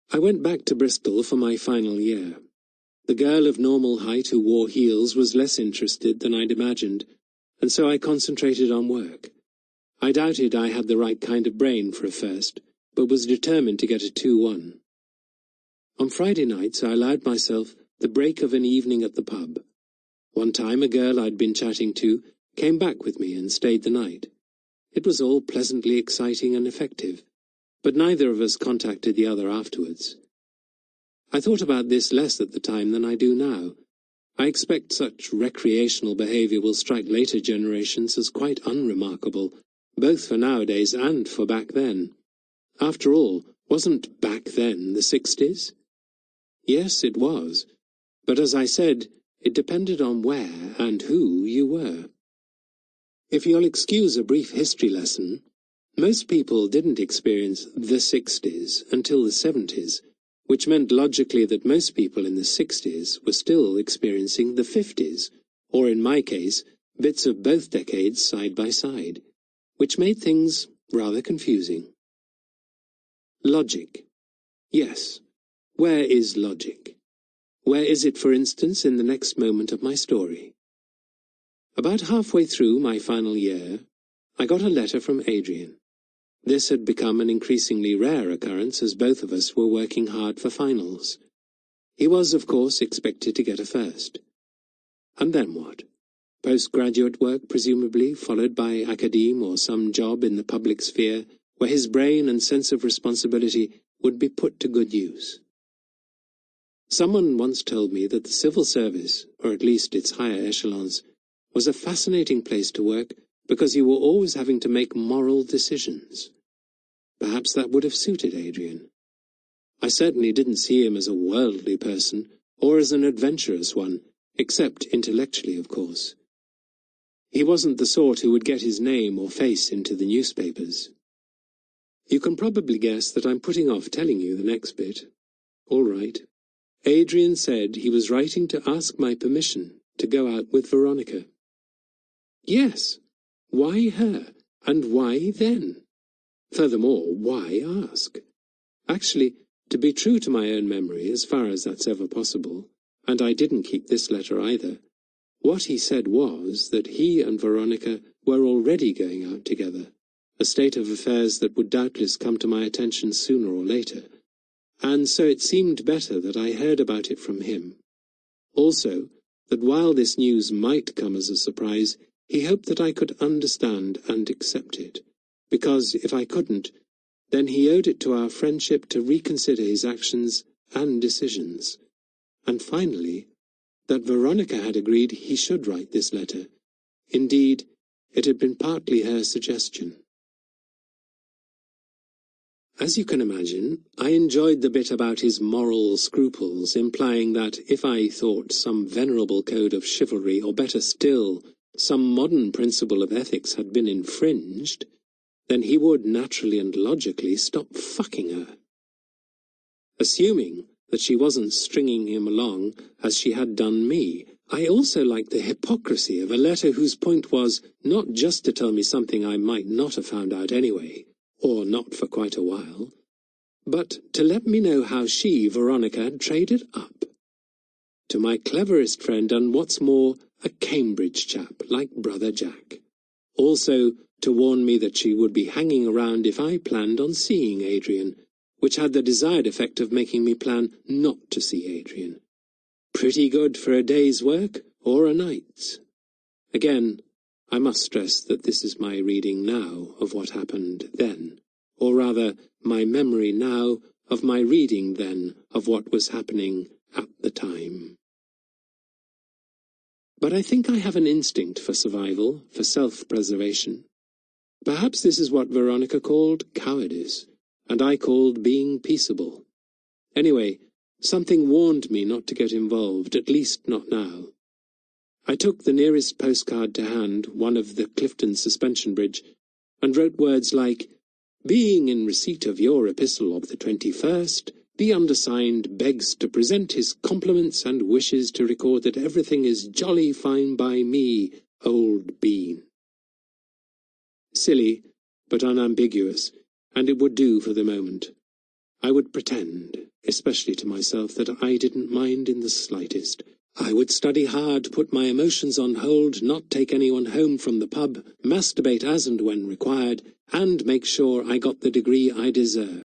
I went back to Bristol for my final year. The girl of normal height who wore heels was less interested than I'd imagined, and so I concentrated on work. I doubted I had the right kind of brain for a first, but was determined to get a 2-1. On Friday nights I allowed myself the break of an evening at the pub. One time a girl I'd been chatting to came back with me and stayed the night. It was all pleasantly exciting and effective, but neither of us contacted the other afterwards. I thought about this less at the time than I do now. I expect such recreational behaviour will strike later generations as quite unremarkable, both for nowadays and for back then. After all, wasn't back then the 60s? Yes, it was, but as I said, it depended on where and who you were. If you'll excuse a brief history lesson, most people didn't experience the 60s until the 70s, which meant logically that most people in the 60s were still experiencing the 50s, or in my case, bits of both decades side by side, which made things rather confusing. Logic. Yes. Where is logic? Where is it, for instance, in the next moment of my story? About halfway through my final year, I got a letter from Adrian. This had become an increasingly rare occurrence as both of us were working hard for finals. He was, of course, expected to get a first. And then what? Postgraduate work, presumably, followed by academe or some job in the public sphere, where his brain and sense of responsibility would be put to good use. Someone once told me that the civil service, or at least its higher echelons, was a fascinating place to work because you were always having to make moral decisions. Perhaps that would have suited Adrian. I certainly didn't see him as a worldly person, or as an adventurous one, except intellectually, of course. He wasn't the sort who would get his name or face into the newspapers. You can probably guess that I'm putting off telling you the next bit. All right. Adrian said he was writing to ask my permission to go out with Veronica. Yes. Why her? And why then? Furthermore, why ask? Actually, to be true to my own memory, as far as that's ever possible, and I didn't keep this letter either, what he said was that he and Veronica were already going out together, a state of affairs that would doubtless come to my attention sooner or later, and so it seemed better that I heard about it from him. Also, that while this news might come as a surprise, he hoped that I could understand and accept it, because if I couldn't, then he owed it to our friendship to reconsider his actions and decisions. And finally, that Veronica had agreed he should write this letter. Indeed, it had been partly her suggestion. As you can imagine, I enjoyed the bit about his moral scruples, implying that if I thought some venerable code of chivalry, or better still, some modern principle of ethics had been infringed, then he would naturally and logically stop fucking her. Assuming that she wasn't stringing him along as she had done me, I also liked the hypocrisy of a letter whose point was not just to tell me something I might not have found out anyway, or not for quite a while, but to let me know how she, Veronica, had traded up. To my cleverest friend, and what's more, a Cambridge chap like Brother Jack. Also, to warn me that she would be hanging around if I planned on seeing Adrian, which had the desired effect of making me plan not to see Adrian. Pretty good for a day's work, or a night's. Again, I must stress that this is my reading now of what happened then, or rather, my memory now of my reading then of what was happening at the time. But I think I have an instinct for survival, for self-preservation. Perhaps this is what Veronica called cowardice, and I called being peaceable. Anyway, something warned me not to get involved, at least not now. I took the nearest postcard to hand, one of the Clifton Suspension Bridge, and wrote words like, "Being in receipt of your epistle of the 21st, the undersigned begs to present his compliments and wishes to record that everything is jolly fine by me, old bean." Silly, but unambiguous, and it would do for the moment. I would pretend, especially to myself, that I didn't mind in the slightest. I would study hard, put my emotions on hold, not take anyone home from the pub, masturbate as and when required, and make sure I got the degree I deserved.